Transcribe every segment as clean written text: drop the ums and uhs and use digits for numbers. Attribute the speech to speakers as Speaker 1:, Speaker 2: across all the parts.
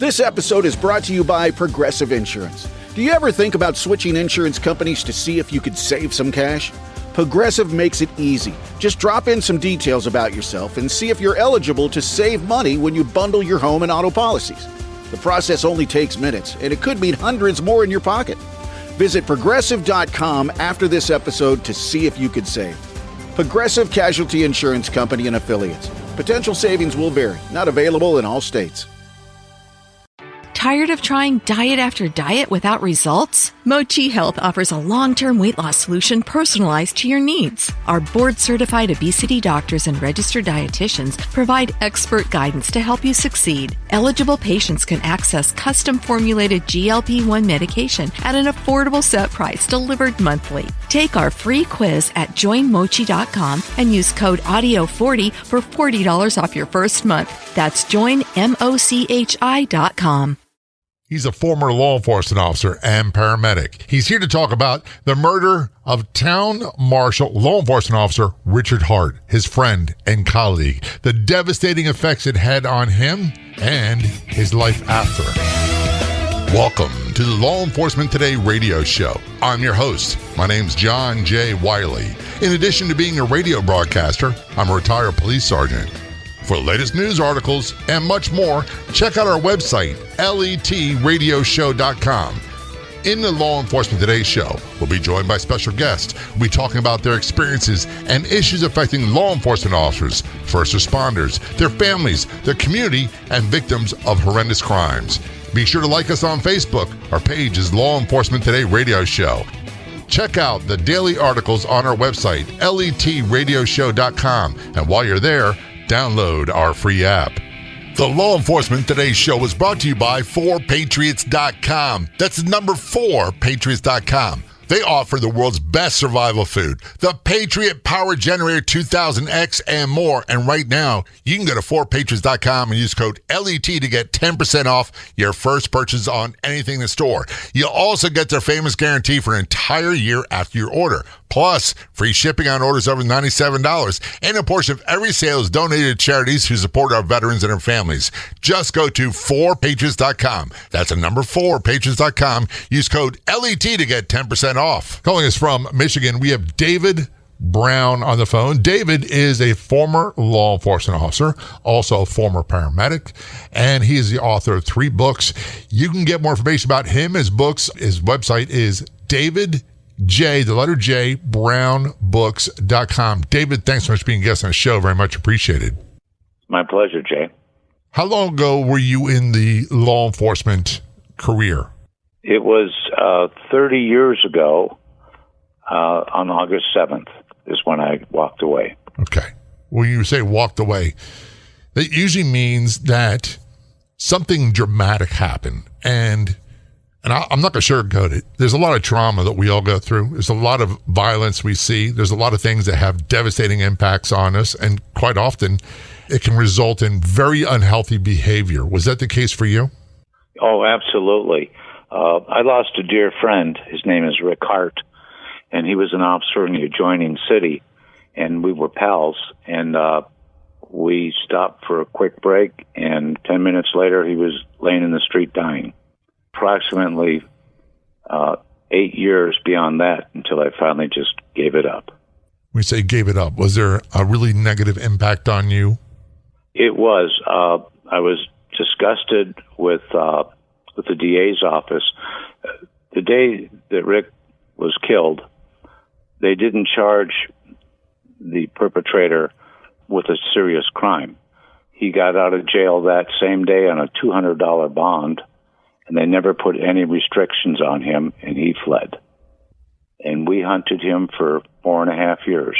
Speaker 1: This episode is brought to you by Progressive Insurance. Do you ever think about switching insurance companies to see if you could save some cash? Progressive makes it easy. Just drop in some details about yourself and see if you're eligible to save money when you bundle your home and auto policies. The process only takes minutes, and it could mean hundreds more in your pocket. Visit Progressive.com after this episode to see if you could save. Progressive Casualty Insurance Company and Affiliates. Potential savings will vary. Not available in all states.
Speaker 2: Tired of trying diet after diet without results? Mochi Health offers a long-term weight loss solution personalized to your needs. Our board-certified obesity doctors and registered dietitians provide expert guidance to help you succeed. Eligible patients can access custom-formulated GLP-1 medication at an affordable set price delivered monthly. Take our free quiz at joinmochi.com and use code AUDIO40 for $40 off your first month. That's joinmochi.com.
Speaker 3: He's a former law enforcement officer and paramedic. He's here to talk about the murder of Town Marshal Law Enforcement Officer Richard Hart, his friend and colleague, the devastating effects it had on him and his life after. Welcome to the Law Enforcement Today radio show. I'm your host. My name's John J. Wiley. In addition to being a radio broadcaster, I'm a retired police sergeant. For the latest news articles and much more, check out our website, letradioshow.com. In the Law Enforcement Today show, we'll be joined by special guests. We'll be talking about their experiences and issues affecting law enforcement officers, first responders, their families, their community, and victims of horrendous crimes. Be sure to like us on Facebook. Our page is Law Enforcement Today Radio Show. Check out the daily articles on our website, letradioshow.com. And while you're there, download our free app. The Law Enforcement Today show was brought to you by 4patriots.com. That's the number 4patriots.com. They offer the world's best survival food, the Patriot Power Generator 2000X and more. And right now, you can go to 4patriots.com and use code LET to get 10% off your first purchase on anything in the store. You'll also get their famous guarantee for an entire year after your order. Plus, free shipping on orders over $97. And a portion of every sale is donated to charities who support our veterans and their families. Just go to 4patriots.com. That's a number 4patriots.com. Use code LET to get 10% off. Calling us from Michigan, we have David Brown on the phone. David is a former law enforcement officer, also a former paramedic, and he is the author of 3 books. You can get more information about him, his books. His website is brownbooks.com. David, thanks so much for being a guest on the show. Very much appreciated.
Speaker 4: My pleasure, Jay.
Speaker 3: How long ago were you in the law enforcement career?
Speaker 4: It was 30 years ago, on August 7th is when I walked away.
Speaker 3: Okay. When you say walked away, that usually means that something dramatic happened. And I'm not going to sugarcoat it. There's a lot of trauma that we all go through. There's a lot of violence we see. There's a lot of things that have devastating impacts on us. And quite often, it can result in very unhealthy behavior. Was that the case for you?
Speaker 4: Oh, absolutely. I lost a dear friend. His name is Rick Hart, and he was an officer in the adjoining city, and we were pals. And we stopped for a quick break, and 10 minutes later, he was laying in the street dying. Approximately 8 years beyond that until I finally just gave it up.
Speaker 3: When you say gave it up, was there a really negative impact on you?
Speaker 4: It was. I was disgusted with the DA's office. The day that Rick was killed, they didn't charge the perpetrator with a serious crime. He got out of jail that same day on a $200 bond, and they never put any restrictions on him, and he fled. And we hunted him for 4.5 years.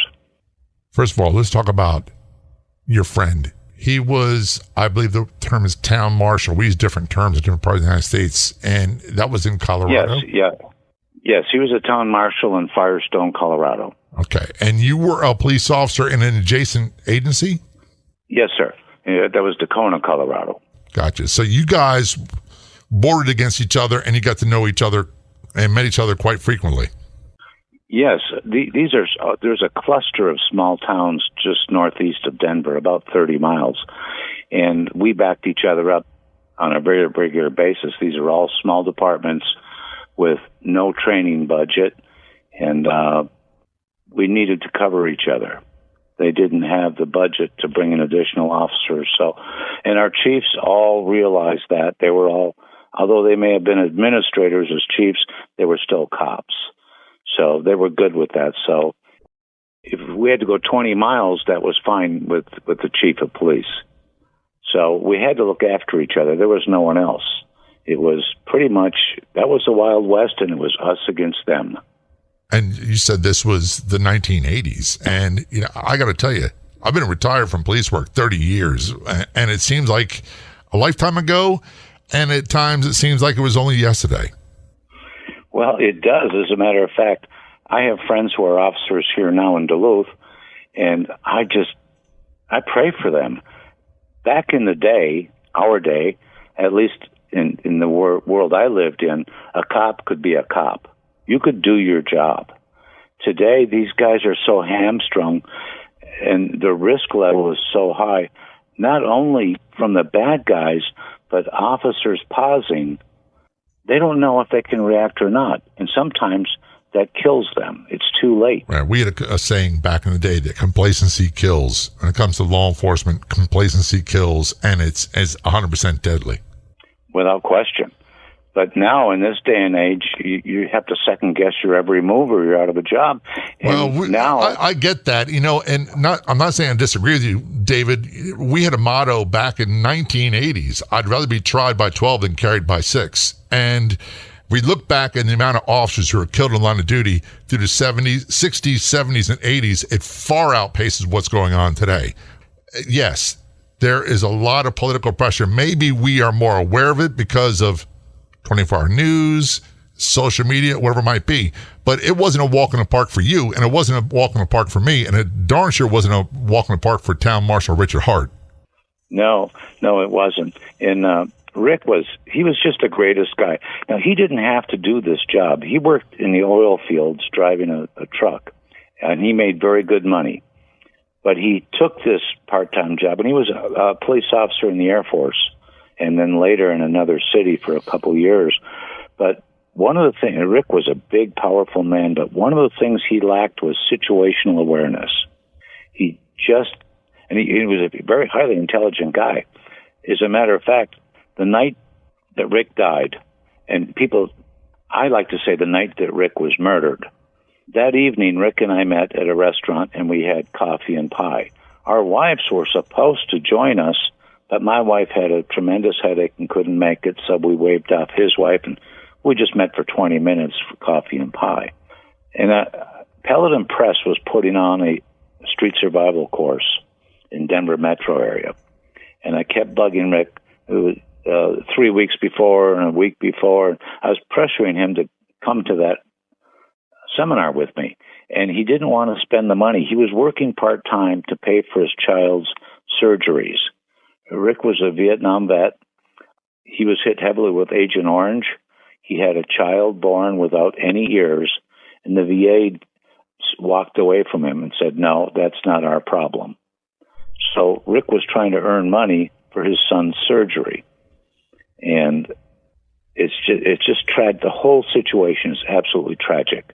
Speaker 3: First of all, let's talk about your friend. He was, I believe the term is town marshal. We use different terms in different parts of the United States, and that was in Colorado?
Speaker 4: Yes, he was a town marshal in Firestone, Colorado.
Speaker 3: Okay, and you were a police officer in an adjacent agency?
Speaker 4: Yes, sir. That was Tacona, Colorado.
Speaker 3: Gotcha. So you guys bordered against each other, and you got to know each other and met each other quite frequently.
Speaker 4: Yes, there's a cluster of small towns just northeast of Denver, about 30 miles, and we backed each other up on a very regular basis. These are all small departments with no training budget, and we needed to cover each other. They didn't have the budget to bring in additional officers. So, and our chiefs all realized that. They were all, although they may have been administrators as chiefs, they were still cops. So they were good with that. So if we had to go 20 miles, that was fine with the chief of police. So we had to look after each other. There was no one else. It was pretty much, that was the Wild West, and it was us against them.
Speaker 3: And you said this was the 1980s. And, you know, I got to tell you, I've been retired from police work 30 years, and it seems like a lifetime ago, and at times it seems like it was only yesterday.
Speaker 4: Well, it does. As a matter of fact, I have friends who are officers here now in Duluth, and I pray for them. Back in the day, our day, at least in the world I lived in, a cop could be a cop. You could do your job. Today, these guys are so hamstrung, and the risk level is so high, not only from the bad guys, but officers pausing. They don't know if they can react or not, and sometimes that kills them. It's too late.
Speaker 3: Right. We had a saying back in the day that complacency kills. When it comes to law enforcement, complacency kills, and it's 100% deadly. Without question.
Speaker 4: But now, in this day and age, you have to second-guess your every move or you're out of a job. And
Speaker 3: well, I get that, you know, and I'm not saying I disagree with you, David. We had a motto back in 1980s, I'd rather be tried by 12 than carried by 6. And we look back at the amount of officers who were killed in the line of duty through the 70s, 60s, 70s, and 80s. It far outpaces what's going on today. Yes, there is a lot of political pressure. Maybe we are more aware of it because of 24-hour news, social media, whatever it might be. But it wasn't a walk in the park for you, and it wasn't a walk in the park for me, and it darn sure wasn't a walk in the park for Town Marshal Richard Hart.
Speaker 4: No, it wasn't. And Rick was just the greatest guy. Now, he didn't have to do this job. He worked in the oil fields driving a truck, and he made very good money. But he took this part-time job, and he was a police officer in the Air Force, and then later in another city for a couple of years. But one of the things, Rick was a big, powerful man, but one of the things he lacked was situational awareness. He was a very highly intelligent guy. As a matter of fact, the night that Rick died, and I like to say the night that Rick was murdered, that evening Rick and I met at a restaurant and we had coffee and pie. Our wives were supposed to join us, but my wife had a tremendous headache and couldn't make it, so we waved off his wife, and we just met for 20 minutes for coffee and pie. And Paladin Press was putting on a street survival course in Denver metro area. And I kept bugging Rick. It was 3 weeks before and a week before. And I was pressuring him to come to that seminar with me. And he didn't want to spend the money. He was working part-time to pay for his child's surgeries. Rick was a Vietnam vet. He was hit heavily with Agent Orange. He had a child born without any ears, and the VA walked away from him and said, no, that's not our problem. So Rick was trying to earn money for his son's surgery. And it's just the whole situation is absolutely tragic.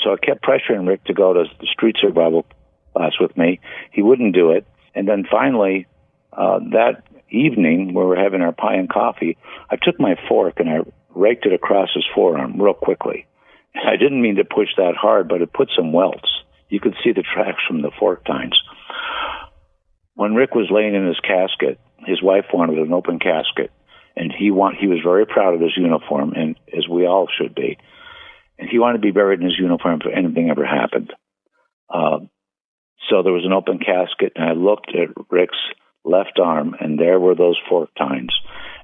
Speaker 4: So I kept pressuring Rick to go to the street survival class with me. He wouldn't do it. And then finally, that evening, where we're having our pie and coffee, I took my fork and I raked it across his forearm real quickly. I didn't mean to push that hard, but it put some welts. You could see the tracks from the fork tines. When Rick was laying in his casket, his wife wanted an open casket, and he was very proud of his uniform, and as we all should be. And he wanted to be buried in his uniform if anything ever happened. So there was an open casket, and I looked at Rick's left arm, and there were those fork tines.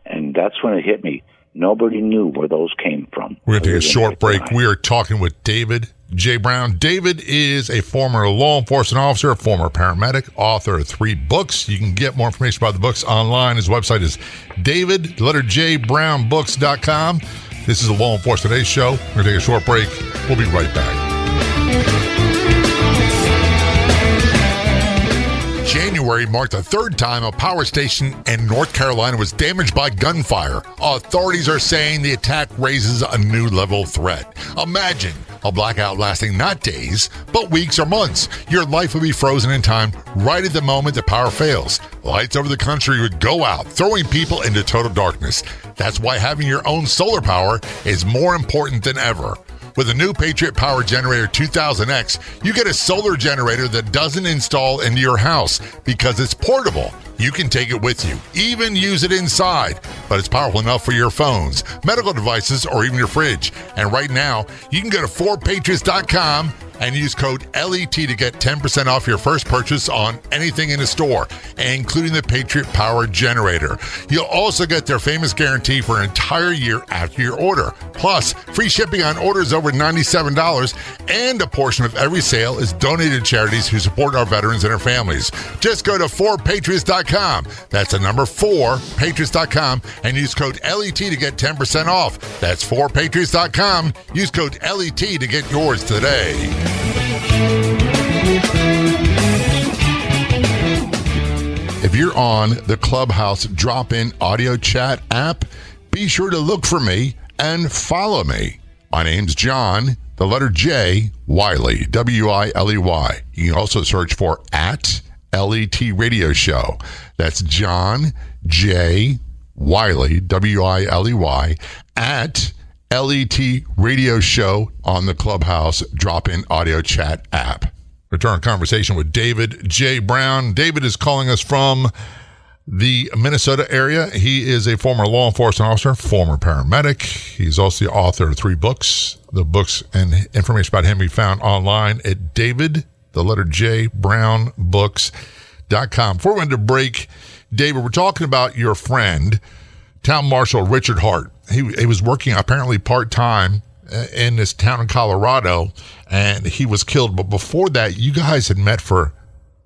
Speaker 4: And that's when it hit me. Nobody knew where those came from.
Speaker 3: We're going to take a short break. We are talking with David J. Brown. David is a former law enforcement officer, a former paramedic, author of 3 books. You can get more information about the books online. His website is david.jbrownbooks.com. This is the Law Enforcement Today Show. We're going to take a short break. We'll be right back. January marked the third time a power station in North Carolina was damaged by gunfire. Authorities are saying the attack raises a new level of threat. Imagine a blackout lasting not days, but weeks or months. Your life would be frozen in time right at the moment the power fails. Lights over the country would go out, throwing people into total darkness. That's why having your own solar power is more important than ever. With a new Patriot Power Generator 2000X, you get a solar generator that doesn't install into your house because it's portable. You can take it with you, even use it inside, but it's powerful enough for your phones, medical devices, or even your fridge. And right now, you can go to 4patriots.com and use code LET to get 10% off your first purchase on anything in the store, including the Patriot Power Generator. You'll also get their famous guarantee for an entire year after your order. Plus, free shipping on orders over $97, and a portion of every sale is donated to charities who support our veterans and their families. Just go to 4patriots.com. That's the number 4patriots.com and use code LET to get 10% off. That's 4patriots.com. Use code LET to get yours today. If you're on the Clubhouse drop-in audio chat app, be sure to look for me and follow me. My name's John, the letter J, Wiley, W-I-L-E-Y. You can also search for @LET Radio Show. That's John J. Wiley, W-I-L-E-Y, @LET Radio Show on the Clubhouse drop-in audio chat app. Return conversation with David J. Brown. David is calling us from the Minnesota area. He is a former law enforcement officer, former paramedic. He's also the author of 3 books. The books and information about him we found online at David, the letter J, Brown Books.com. Before we went to break, David, we're talking about your friend, Town Marshal Richard Hart. He was working apparently part-time in this town in Colorado, and he was killed. But before that, you guys had met for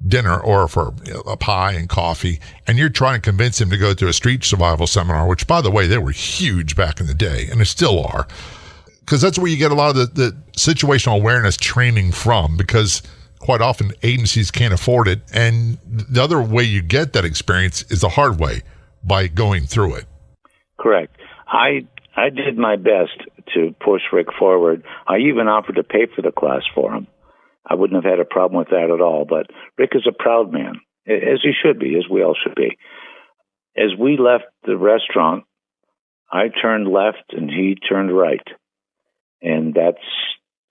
Speaker 3: dinner or for a pie and coffee, and you're trying to convince him to go to a street survival seminar, which, by the way, they were huge back in the day, and they still are, because that's where you get a lot of the situational awareness training from, because quite often agencies can't afford it, and the other way you get that experience is the hard way, by going through it.
Speaker 4: Correct. I did my best to push Rick forward. I even offered to pay for the class for him. I wouldn't have had a problem with that at all. But Rick is a proud man, as he should be, as we all should be. As we left the restaurant, I turned left and he turned right. And that's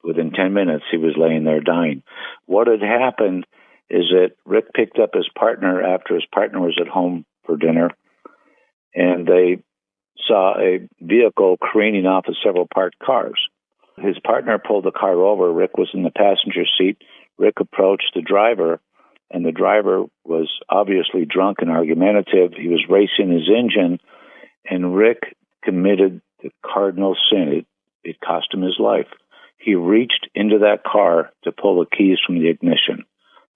Speaker 4: within 10 minutes, he was laying there dying. What had happened is that Rick picked up his partner after his partner was at home for dinner, and they saw a vehicle careening off of several parked cars. His partner pulled the car over. Rick was in the passenger seat. Rick approached the driver, and the driver was obviously drunk and argumentative. He was racing his engine, and Rick committed the cardinal sin. It cost him his life. He reached into that car to pull the keys from the ignition.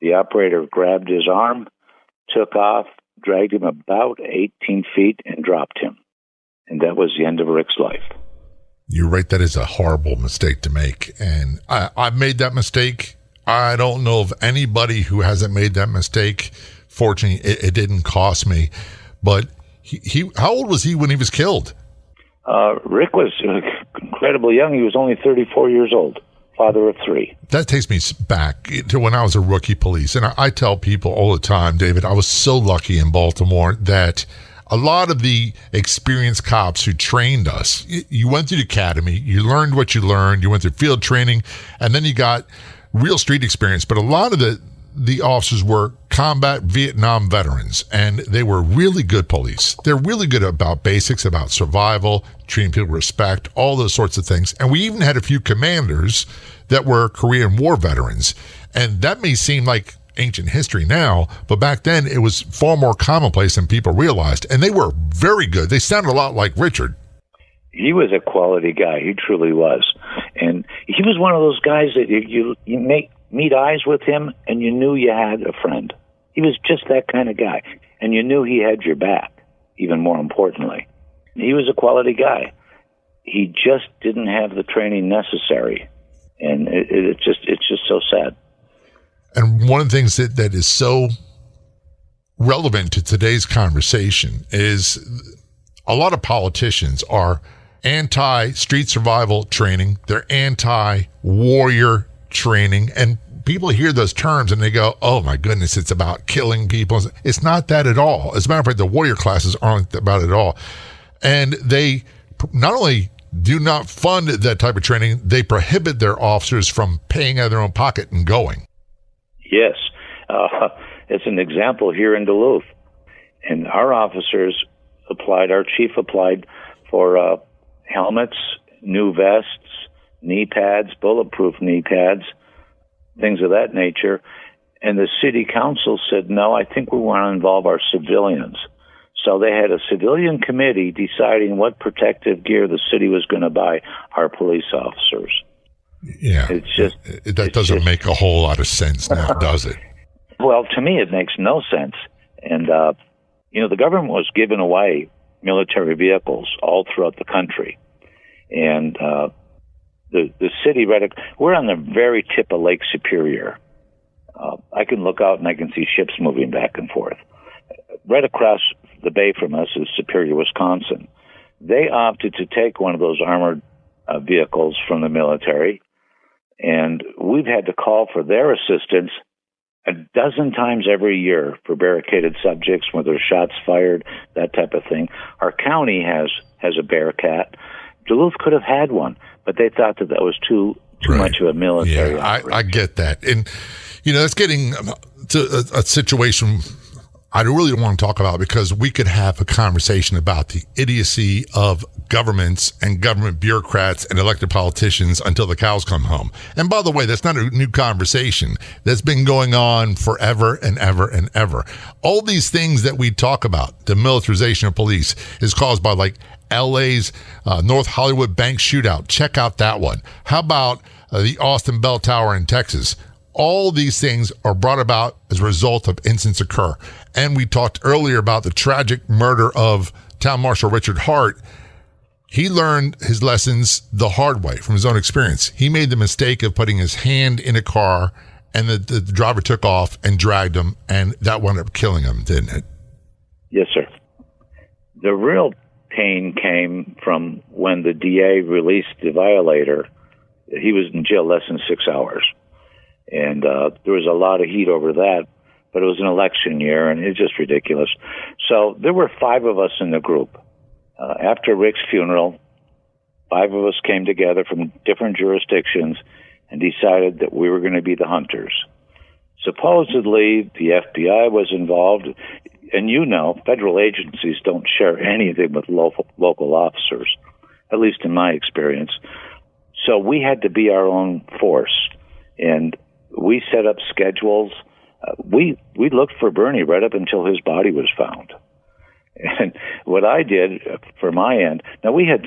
Speaker 4: The operator grabbed his arm, took off, dragged him about 18 feet, and dropped him. And that was the end of Rick's life.
Speaker 3: You're right. That is a horrible mistake to make. And I've made that mistake. I don't know of anybody who hasn't made that mistake. Fortunately, it didn't cost me. But he how old was he when he was killed?
Speaker 4: Rick was incredibly young. He was only 34 years old, father of 3. That
Speaker 3: takes me back to when I was a rookie police. And I tell people all the time, David, I was so lucky in Baltimore that a lot of the experienced cops who trained us, you went through the academy, you learned what you learned, you went through field training, and then you got real street experience. But a lot of the officers were combat Vietnam veterans, and they were really good police. They're really good about basics, about survival, treating people with respect, all those sorts of things. And we even had a few commanders that were Korean War veterans. And that may seem like ancient history now, but back then it was far more commonplace than people realized, and they were very good. They sounded a lot like Richard.
Speaker 4: He was a quality guy. He truly was. And he was one of those guys that you meet eyes with him and you knew you had a friend. He was just that kind of guy, and you knew he had your back, even more importantly. He was a quality guy. He just didn't have the training necessary, and it's just so sad.
Speaker 3: And one of the things that is so relevant to today's conversation is a lot of politicians are anti-street survival training. They're anti-warrior training. And people hear those terms and they go, oh my goodness, it's about killing people. It's not that at all. As a matter of fact, the warrior classes aren't about it at all. And they not only do not fund that type of training, they prohibit their officers from paying out of their own pocket and going.
Speaker 4: Yes. It's an example here in Duluth. And our officers our chief applied for helmets, new vests, knee pads, bulletproof knee pads, things of that nature. And the city council said, no, I think we want to involve our civilians. So they had a civilian committee deciding what protective gear the city was going to buy our police officers.
Speaker 3: Yeah, that doesn't make a whole lot of sense now, does it?
Speaker 4: Well, to me, it makes no sense. And, the government was giving away military vehicles all throughout the country. And the city, we're on the very tip of Lake Superior. I can look out and I can see ships moving back and forth. Right across the bay from us is Superior, Wisconsin. They opted to take one of those armored vehicles from the military, and we've had to call for their assistance a dozen times every year for barricaded subjects, where there's shots fired, that type of thing. Our county has a Bearcat. Duluth could have had one, but they thought that was too much of a military.
Speaker 3: Yeah, I get that. And, it's getting to a situation I really don't want to talk about, because we could have a conversation about the idiocy of governments and government bureaucrats and elected politicians until the cows come home. And by the way, that's not a new conversation. That's been going on forever and ever and ever. All these things that we talk about, the militarization of police, is caused by like LA's North Hollywood bank shootout. Check out that one. How about the Austin Bell Tower in Texas? All these things are brought about as a result of incidents occur. And we talked earlier about the tragic murder of Town Marshal Richard Hart. He learned his lessons the hard way from his own experience. He made the mistake of putting his hand in a car, and the driver took off and dragged him, and that wound up killing him, didn't it?
Speaker 4: Yes, sir. The real pain came from when the DA released the violator. He was in jail less than 6 hours. And there was a lot of heat over that, but it was an election year, and it's just ridiculous. So there were 5 of us in the group. After Rick's funeral, 5 of us came together from different jurisdictions and decided that we were going to be the hunters. Supposedly, the FBI was involved, and federal agencies don't share anything with local officers, at least in my experience. So we had to be our own force, and we set up schedules. We looked for Bernie right up until his body was found. And what I did for my end, now we had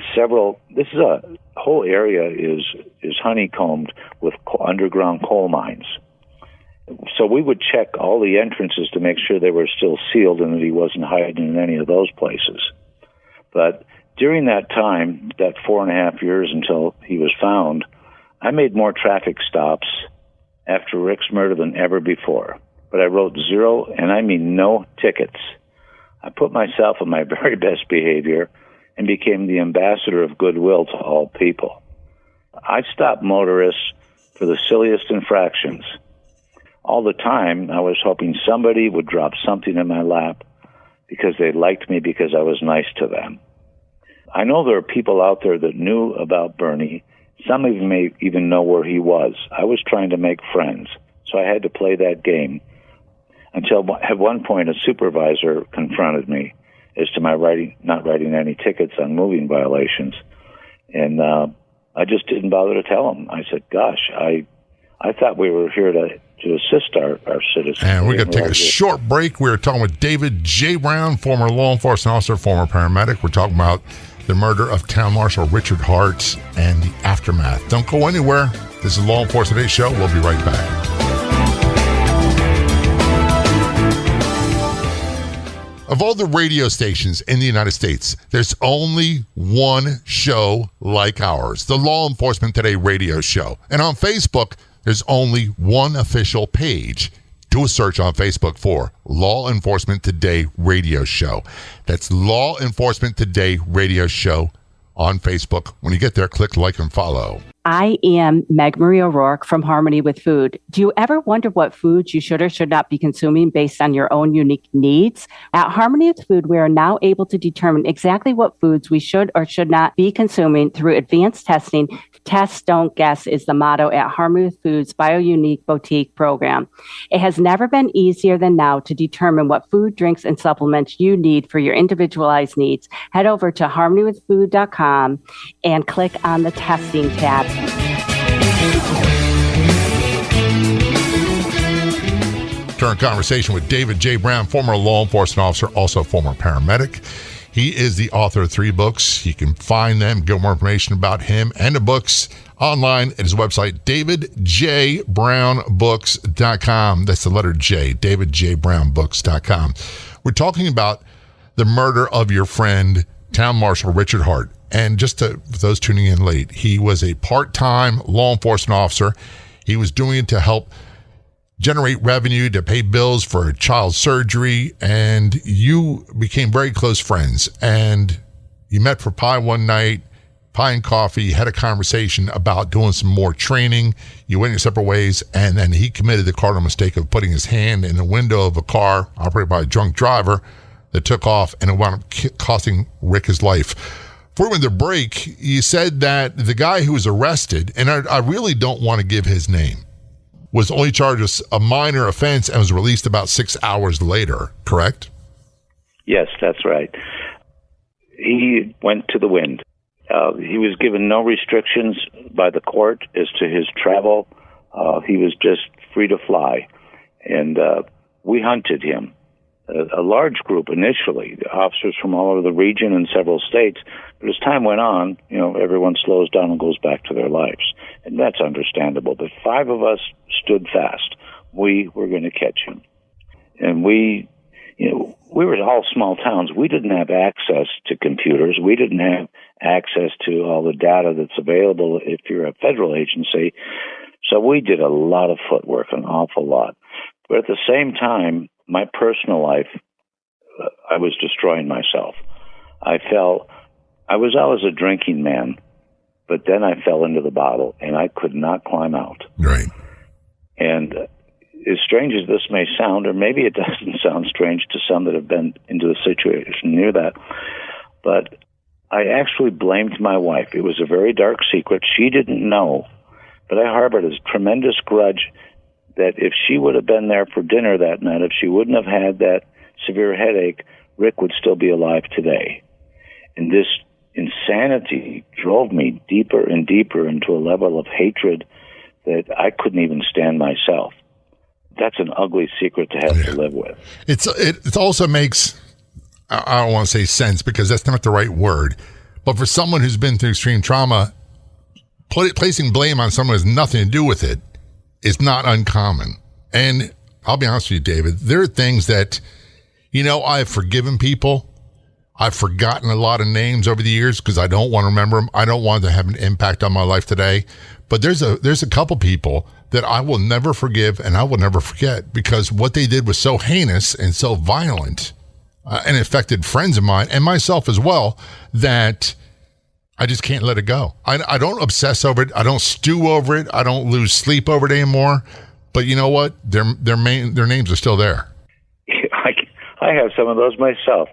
Speaker 4: this is a whole area is honeycombed with underground coal mines. So we would check all the entrances to make sure they were still sealed and that he wasn't hiding in any of those places. But during that time, that 4.5 years until he was found, I made more traffic stops after Rick's murder than ever before. But I wrote 0, and I mean no tickets. I put myself on my very best behavior and became the ambassador of goodwill to all people. I stopped motorists for the silliest infractions. All the time, I was hoping somebody would drop something in my lap because they liked me because I was nice to them. I know there are people out there that knew about Bernie. Some of you may even know where he was. I was trying to make friends, so I had to play that game. Until at one point a supervisor confronted me as to my not writing any tickets on moving violations. And I just didn't bother to tell him. I said, gosh, I thought we were here to assist our citizens.
Speaker 3: And we're going to take a short break. We're talking with David J. Brown, former law enforcement officer, former paramedic. We're talking about the murder of Town Marshal Richard Hart and the aftermath. Don't go anywhere. This is Law Enforcement Today Show. We'll be right back. Of all the radio stations in the United States, there's only one show like ours, the Law Enforcement Today radio show. And on Facebook, there's only one official page, do a search on Facebook for Law Enforcement Today Radio Show. That's Law Enforcement Today Radio Show on Facebook. When you get there, click like and follow.
Speaker 5: I am Meg Marie O'Rourke from Harmony with Food. Do you ever wonder what foods you should or should not be consuming based on your own unique needs? At Harmony with Food, we are now able to determine exactly what foods we should or should not be consuming through advanced testing. Test, don't guess is the motto at Harmony with Food's BioUnique Boutique program. It has never been easier than now to determine what food, drinks, and supplements you need for your individualized needs. Head over to harmonywithfood.com and click on the testing tab.
Speaker 3: Turn conversation with David J. Brown, former law enforcement officer, also former paramedic. He is the author of 3 books. You can find them, get more information about him and the books online at his website, davidjbrownbooks.com. That's the letter J, davidjbrownbooks.com. We're talking about the murder of your friend, Town Marshal Richard Hart. And just for those tuning in late, he was a part-time law enforcement officer. He was doing it to help generate revenue to pay bills for child surgery, and you became very close friends. And you met for pie one night, pie and coffee, had a conversation about doing some more training. You went your separate ways, and then he committed the cardinal mistake of putting his hand in the window of a car operated by a drunk driver that took off, and it wound up costing Rick his life. Before we went to break, you said that the guy who was arrested, and I really don't want to give his name, was only charged with a minor offense and was released about 6 hours later, correct?
Speaker 4: Yes, that's right. He went to the wind. He was given no restrictions by the court as to his travel. He was just free to fly. And we hunted him. A large group initially, officers from all over the region and several states. But as time went on, everyone slows down and goes back to their lives. And that's understandable. But 5 of us stood fast. We were going to catch him. And we were all small towns. We didn't have access to computers. We didn't have access to all the data that's available if you're a federal agency. So we did a lot of footwork, an awful lot. But at the same time, my personal life, I was destroying myself. I was always a drinking man, but then I fell into the bottle, and I could not climb out.
Speaker 3: Right.
Speaker 4: And as strange as this may sound, or maybe it doesn't sound strange to some that have been into a situation near that, but I actually blamed my wife. It was a very dark secret. She didn't know, but I harbored a tremendous grudge that if she would have been there for dinner that night, if she wouldn't have had that severe headache, Rick would still be alive today. And this insanity drove me deeper and deeper into a level of hatred that I couldn't even stand myself. That's an ugly secret to have to live with.
Speaker 3: It also makes, I don't want to say sense because that's not the right word, but for someone who's been through extreme trauma, placing blame on someone who has nothing to do with it is not uncommon. And I'll be honest with you, David, there are things that, I've forgiven people. I've forgotten a lot of names over the years because I don't want to remember them. I don't want them to have an impact on my life today. But there's a couple people that I will never forgive and I will never forget because what they did was so heinous and so violent and affected friends of mine and myself as well that I just can't let it go. I don't obsess over it. I don't stew over it. I don't lose sleep over it anymore. But you know what? Their names are still there.
Speaker 4: I have some of those myself.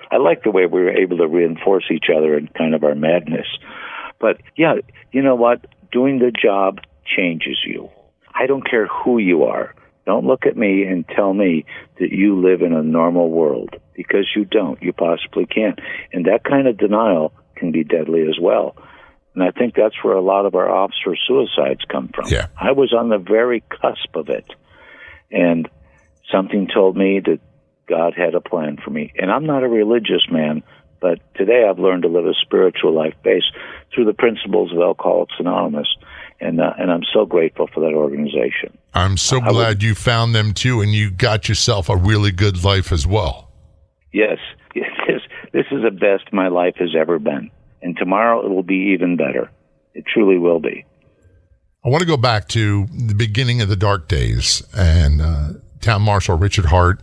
Speaker 4: I like the way we were able to reinforce each other in kind of our madness. But yeah, you know what? Doing the job changes you. I don't care who you are. Don't look at me and tell me that you live in a normal world because you don't. You possibly can't. And that kind of denial can be deadly as well. And I think that's where a lot of our officer suicides come from.
Speaker 3: Yeah.
Speaker 4: I was on the very cusp of it. And something told me that God had a plan for me. And I'm not a religious man, but today I've learned to live a spiritual life based through the principles of Alcoholics Anonymous. And I'm so grateful for that organization.
Speaker 3: I'm so glad you found them too, and you got yourself a really good life as well.
Speaker 4: Yes. This is the best my life has ever been. And tomorrow it will be even better. It truly will be.
Speaker 3: I want to go back to the beginning of the dark days and Town Marshal Richard Hart,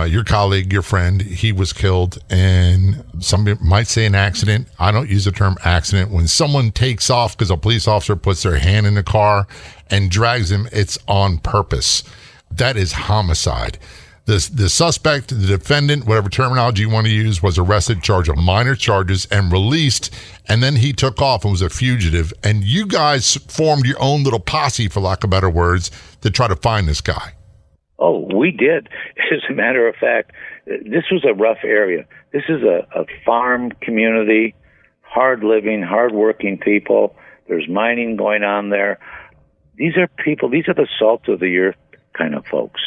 Speaker 3: your colleague, your friend, he was killed, and somebody might say an accident. I don't use the term accident. When someone takes off because a police officer puts their hand in the car and drags him, it's on purpose. That is homicide. The suspect, the defendant, whatever terminology you want to use, was arrested, charged with minor charges, and released, and then he took off and was a fugitive. And you guys formed your own little posse, for lack of better words, to try to find this guy.
Speaker 4: Oh, we did. As a matter of fact, this was a rough area. This is a farm community, hard living, hard working people. There's mining going on there. These are people, these are the salt of the earth kind of folks,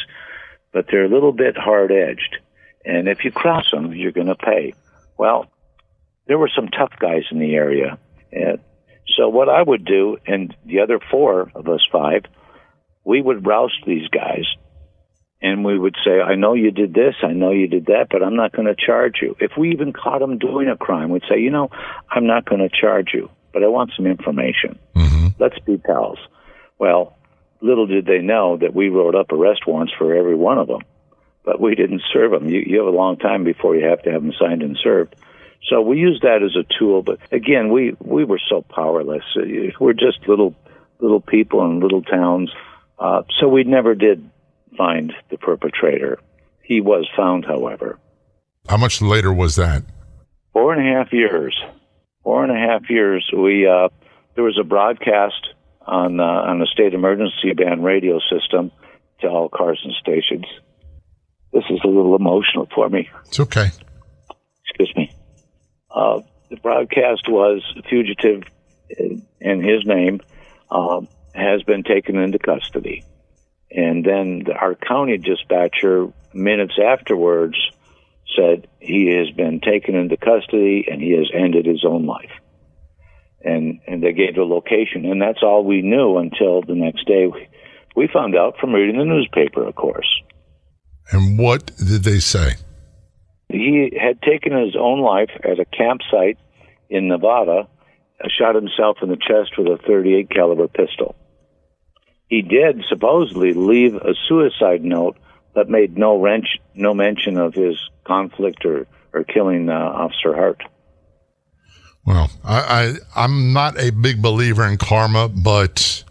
Speaker 4: but they're a little bit hard edged. And if you cross them, you're going to pay. Well, there were some tough guys in the area. And so what I would do, and the other 4 of us 5, we would roust these guys. And we would say, I know you did this, I know you did that, but I'm not going to charge you. If we even caught them doing a crime, we'd say, I'm not going to charge you, but I want some information. Mm-hmm. Let's be pals. Well, little did they know that we wrote up arrest warrants for every one of them, but we didn't serve them. You have a long time before you have to have them signed and served. So we used that as a tool, but again, we were so powerless. We're just little people in little towns, so we never did find the perpetrator. He was found, however.
Speaker 3: How much later was that?
Speaker 4: 4.5 years. 4.5 years. There was a broadcast on a state emergency band radio system to all Carson stations. This is a little emotional for me.
Speaker 3: It's okay.
Speaker 4: Excuse me. The broadcast was fugitive, and his name has been taken into custody. And then our county dispatcher, minutes afterwards, said he has been taken into custody and he has ended his own life. And they gave the location. And that's all we knew until the next day. We found out from reading the newspaper, of course.
Speaker 3: And what did they say?
Speaker 4: He had taken his own life at a campsite in Nevada, shot himself in the chest with a .38 caliber pistol. He did supposedly leave a suicide note that made no mention of his conflict or killing Officer Hart.
Speaker 3: Well, I'm not a big believer in karma, but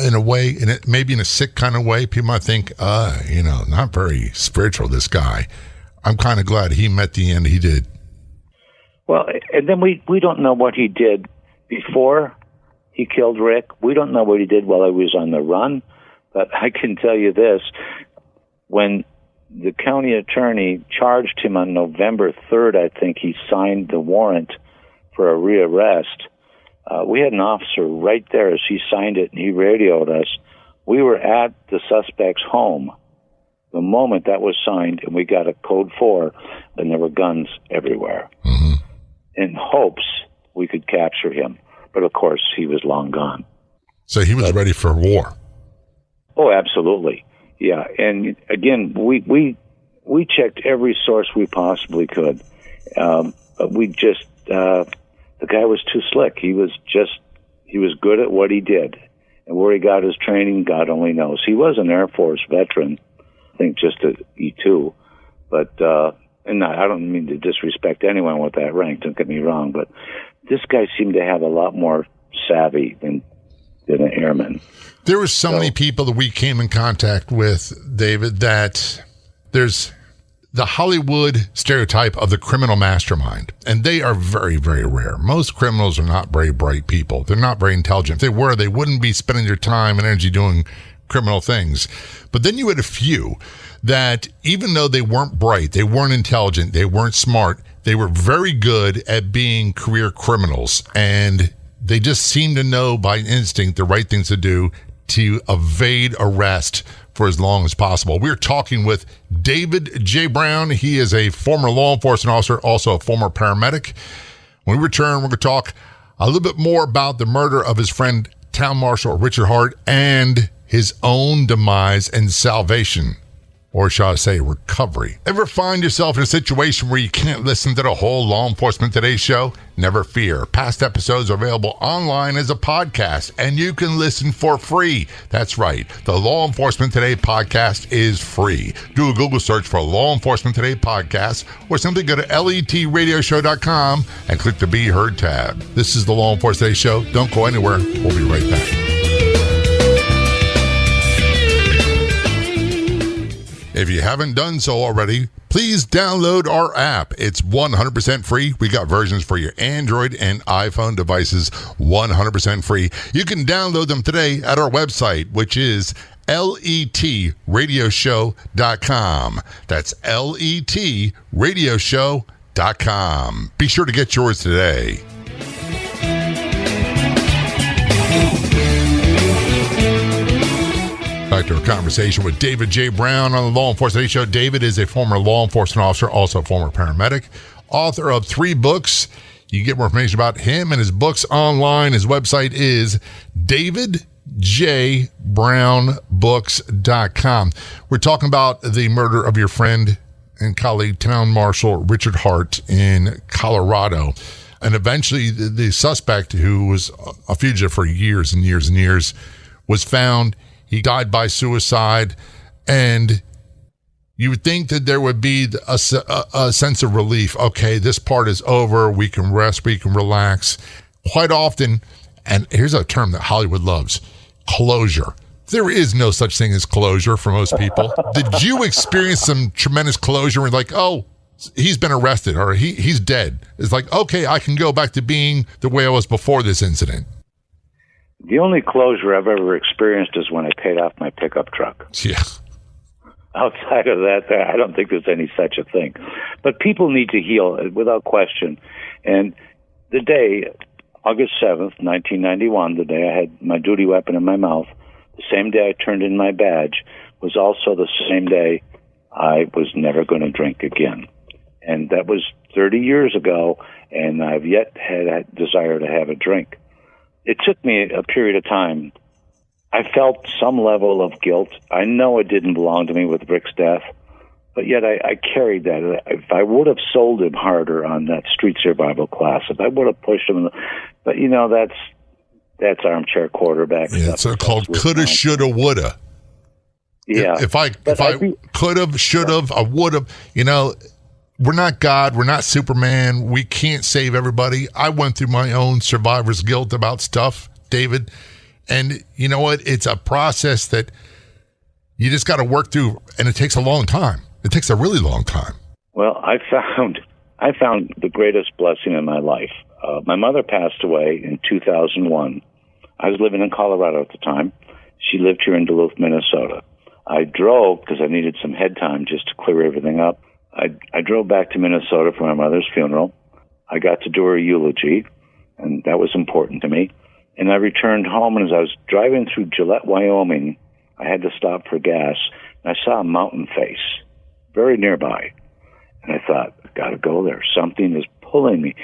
Speaker 3: in a way, maybe in a sick kind of way, people might think, not very spiritual, this guy. I'm kind of glad he met the end he did.
Speaker 4: Well, and then we don't know what he did before he killed Rick. We don't know what he did while he was on the run, but I can tell you this. When the county attorney charged him on November 3rd, I think he signed the warrant for a rearrest. We had an officer right there as he signed it, and he radioed us. We were at the suspect's home the moment that was signed, and we got a code 4, and there were guns everywhere. Mm-hmm. In hopes we could capture him. But of course, he was long gone.
Speaker 3: So he was ready for war.
Speaker 4: Oh, absolutely. Yeah. And again, we checked every source we possibly could. But we just, the guy was too slick. He was good at what he did. And where he got his training, God only knows. He was an Air Force veteran, I think just an E2. But, and I don't mean to disrespect anyone with that rank, don't get me wrong, but this guy seemed to have a lot more savvy than an airman.
Speaker 3: There were so many people that we came in contact with, David, that there's the Hollywood stereotype of the criminal mastermind, and they are very, very rare. Most criminals are not very bright people. They're not very intelligent. If they were, they wouldn't be spending their time and energy doing criminal things. But then you had a few that, even though they weren't bright, they weren't intelligent, they weren't smart, they were very good at being career criminals, and they just seemed to know by instinct the right things to do to evade arrest for as long as possible. We're talking with David J. Brown. He is a former law enforcement officer, also a former paramedic. When we return, we're going to talk a little bit more about the murder of his friend, Town Marshal Richard Hart, and his own demise and salvation. or shall I say recovery. Ever find yourself in a situation where you can't listen to the whole Law Enforcement Today show? Never fear. Past episodes are available online as a podcast, and you can listen for free. That's right. The Law Enforcement Today podcast is free. Do a Google search for Law Enforcement Today podcast, or simply go to letradioshow.com and click the Be Heard tab. This is the Law Enforcement Today show. Don't go anywhere. We'll be right back. If you haven't done so already, please download our app. It's 100% free. We got versions for your Android and iPhone devices, 100% free. You can download them today at our website, which is letradioshow.com. That's letradioshow.com. Be sure to get yours today. Back to a conversation with David J. Brown on the Law Enforcement Today show. David is a former law enforcement officer, also a former paramedic, author of 3 books. You can get more information about him and his books online. His website is davidjbrownbooks.com. We're talking about the murder of your friend and colleague, Town Marshal Richard Hart in Colorado. And eventually the suspect, who was a fugitive for years and years and years, was found. He died by suicide, and you would think that there would be a sense of relief. Okay, this part is over. We can rest. We can relax. Quite often, and here's a term that Hollywood loves, closure. There is no such thing as closure for most people. Did you experience some tremendous closure where like, oh, he's been arrested or he's dead? It's like, okay, I can go back to being the way I was before this incident.
Speaker 4: The only closure I've ever experienced is when I paid off my pickup truck.
Speaker 3: Yeah.
Speaker 4: Outside of that, I don't think there's any such a thing. But people need to heal without question. And the day, August 7th, 1991, the day I had my duty weapon in my mouth, the same day I turned in my badge, was also the same day I was never going to drink again. And that was 30 years ago, and I've yet had that desire to have a drink. It took me a period of time. I felt some level of guilt. I know it didn't belong to me with Rick's death, but yet I carried that. If I would have sold him harder on that street survival class, if I would have pushed him, but you know, that's armchair quarterback.
Speaker 3: Yeah, it's called coulda, shoulda, woulda.
Speaker 4: Yeah.
Speaker 3: If I could have, should have, I would have, you know, we're not God. We're not Superman. We can't save everybody. I went through my own survivor's guilt about stuff, David. And you know what? It's a process that you just got to work through, and it takes a long time. It takes a really long time.
Speaker 4: Well, I found the greatest blessing in my life. My mother passed away in 2001. I was living in Colorado at the time. She lived here in Duluth, Minnesota. I drove because I needed some head time just to clear everything up. I drove back to Minnesota for my mother's funeral. I got to do her eulogy, and that was important to me. And I returned home, and as I was driving through Gillette, Wyoming, I had to stop for gas, and I saw a mountain face very nearby. And I thought, I've got to go there. Something is pulling me.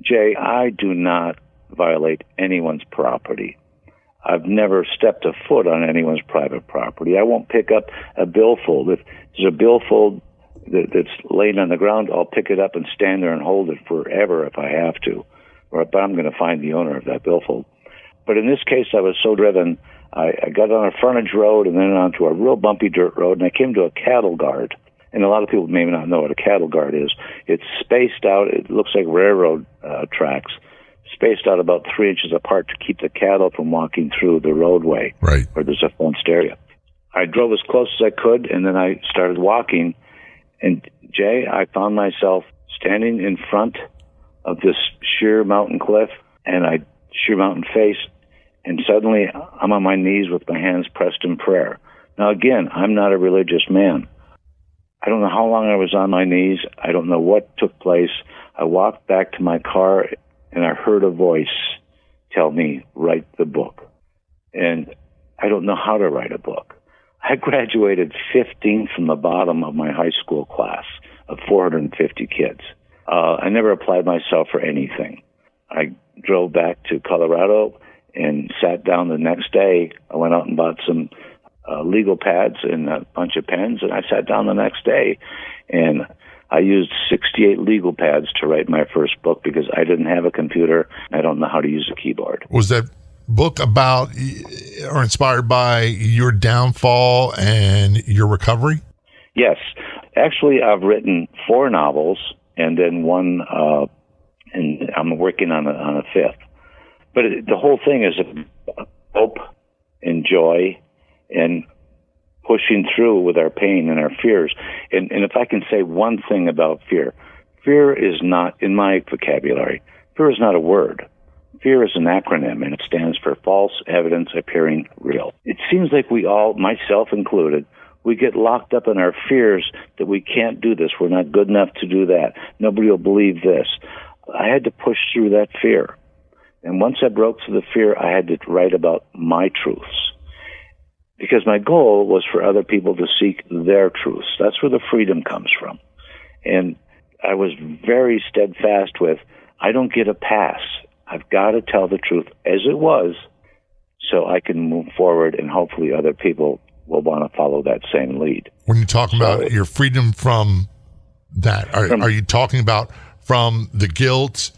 Speaker 4: Jay, I do not violate anyone's property. I've never stepped a foot on anyone's private property. I won't pick up a billfold. If there's a billfold that's laying on the ground, I'll pick it up and stand there and hold it forever if I have to. But I'm going to find the owner of that billfold. But in this case, I was so driven, I got on a frontage road and then onto a real bumpy dirt road, and I came to a cattle guard. And a lot of people may not know what a cattle guard is. It's spaced out. It looks like railroad tracks, spaced out about 3 inches apart to keep the cattle from walking through the roadway,
Speaker 3: right,
Speaker 4: where there's a fenced area. I drove as close as I could, and then I started walking. And, Jay, I found myself standing in front of this sheer mountain cliff, and sheer mountain face, and suddenly I'm on my knees with my hands pressed in prayer. Now, again, I'm not a religious man. I don't know how long I was on my knees. I don't know what took place. I walked back to my car, and I heard a voice tell me, write the book. And I don't know how to write a book. I graduated 15th from the bottom of my high school class of 450 kids. I never applied myself for anything. I drove back to Colorado and sat down the next day. I went out and bought some legal pads and a bunch of pens, and I sat down the next day, and I used 68 legal pads to write my first book because I didn't have a computer. I don't know how to use a keyboard.
Speaker 3: Was that book about or inspired by your downfall and your recovery?
Speaker 4: Yes. Actually, I've written 4 novels and then one, and I'm working on a 5th. But the whole thing is hope and joy and pushing through with our pain and our fears. And if I can say one thing about fear, fear is not, in my vocabulary, fear is not a word. Fear is an acronym, and it stands for false evidence appearing real. It seems like we all, myself included, we get locked up in our fears that we can't do this. We're not good enough to do that. Nobody will believe this. I had to push through that fear. And once I broke through the fear, I had to write about my truths. Because my goal was for other people to seek their truths. That's where the freedom comes from. And I was very steadfast with, I don't get a pass. I've got to tell the truth as it was so I can move forward, and hopefully other people will want to follow that same lead.
Speaker 3: When you talk about your freedom from that, are you talking about from the guilt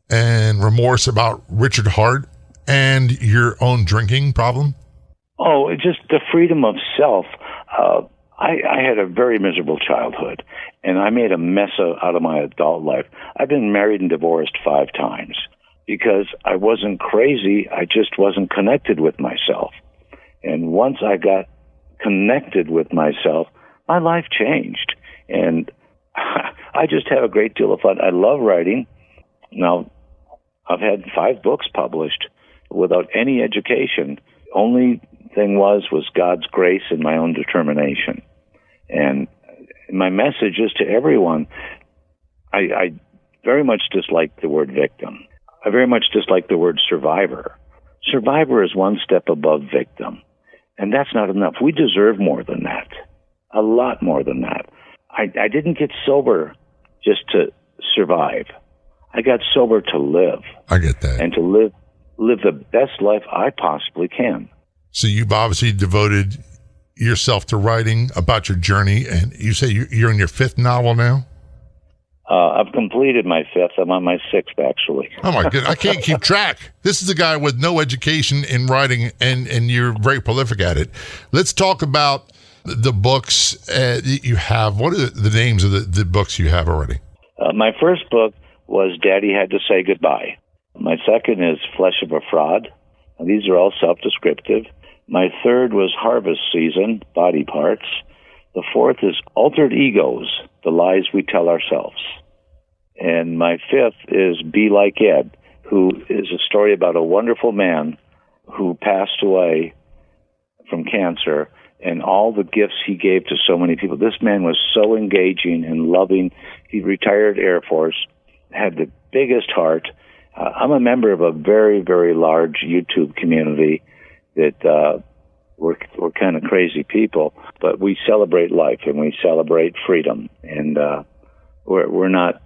Speaker 3: and remorse about Richard Hart and your own drinking problem?
Speaker 4: Oh, it's just the freedom of self. I had a very miserable childhood, and I made a mess out of my adult life. I've been married and divorced 5 times because I wasn't crazy. I just wasn't connected with myself. And once I got connected with myself, my life changed. And I just have a great deal of fun. I love writing. Now, I've had 5 books published without any education. Only thing was God's grace and my own determination. And my message is to everyone, I very much dislike the word victim. I very much dislike the word survivor. Survivor is one step above victim. And that's not enough. We deserve more than that. A lot more than that. I didn't get sober just to survive. I got sober to live.
Speaker 3: I get that.
Speaker 4: And to live the best life I possibly can.
Speaker 3: So you've obviously devoted yourself to writing about your journey, and you say you're in your 5th novel now?
Speaker 4: I've completed my 5th. I'm on my 6th, actually.
Speaker 3: Oh, my goodness. I can't keep track. This is a guy with no education in writing, and you're very prolific at it. Let's talk about the books that you have. What are the names of the books you have already?
Speaker 4: My first book was Daddy Had to Say Goodbye. My second is Flesh of a Fraud. And these are all self-descriptive. My third was Harvest Season, Body Parts. The 4th is Altered Egos, The Lies We Tell Ourselves. And my 5th is Be Like Ed, who is a story about a wonderful man who passed away from cancer and all the gifts he gave to so many people. This man was so engaging and loving. He retired Air Force, had the biggest heart. I'm a member of a very, very large YouTube community that we're kind of crazy people, but we celebrate life and we celebrate freedom. And we're not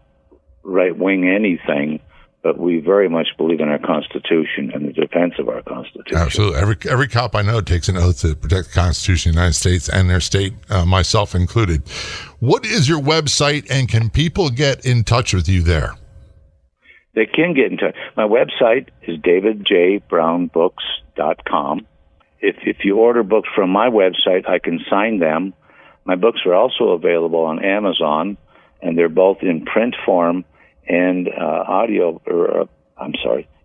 Speaker 4: right-wing anything, but we very much believe in our Constitution and the defense of our Constitution.
Speaker 3: Absolutely. Every cop I know takes an oath to protect the Constitution of the United States and their state, myself included. What is your website, and can people get in touch with you there?
Speaker 4: They can get in touch. My website is davidjbrownbooks.com. If you order books from my website, I can sign them. My books are also available on Amazon, and they're both in print form and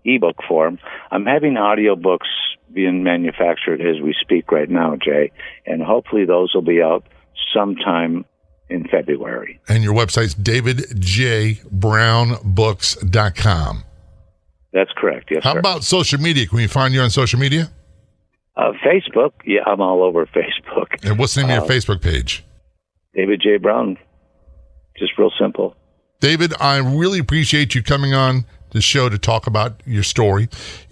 Speaker 4: ebook form. I'm having audiobooks being manufactured as we speak right now, Jay, and hopefully those will be out sometime in February.
Speaker 3: And your website's davidjbrownbooks.com.
Speaker 4: That's correct, yes,
Speaker 3: How
Speaker 4: sir.
Speaker 3: about social media? Can we find you on social media?
Speaker 4: Facebook, yeah, I'm all over Facebook.
Speaker 3: And what's the name of your Facebook page?
Speaker 4: David J. Brown. Just real simple.
Speaker 3: David, I really appreciate you coming on the show to talk about your story.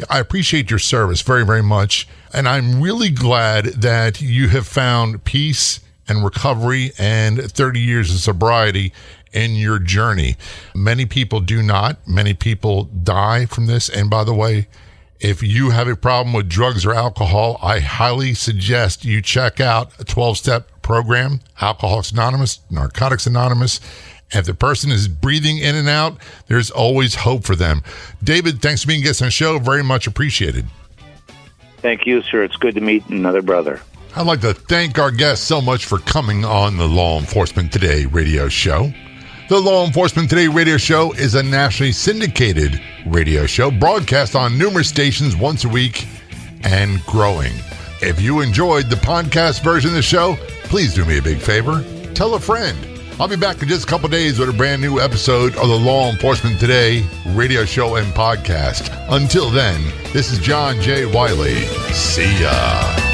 Speaker 3: I appreciate your service very, very much. And I'm really glad that you have found peace and recovery and 30 years of sobriety in your journey. Many people do not. Many people die from this. And by the way, If you have a problem with drugs or alcohol, I highly suggest you check out a 12-step program, Alcoholics Anonymous, Narcotics Anonymous. If the person is breathing in and out, there's always hope for them. David, thanks for being a guest on the show. Very much appreciated.
Speaker 4: Thank you, sir. It's good to meet another brother.
Speaker 3: I'd like to thank our guests so much for coming on the Law Enforcement Today radio show. The Law Enforcement Today radio show is a nationally syndicated radio show broadcast on numerous stations once a week and growing. If you enjoyed the podcast version of the show, please do me a big favor. Tell a friend. I'll be back in just a couple days with a brand new episode of the Law Enforcement Today radio show and podcast. Until then, this is John J. Wiley. See ya.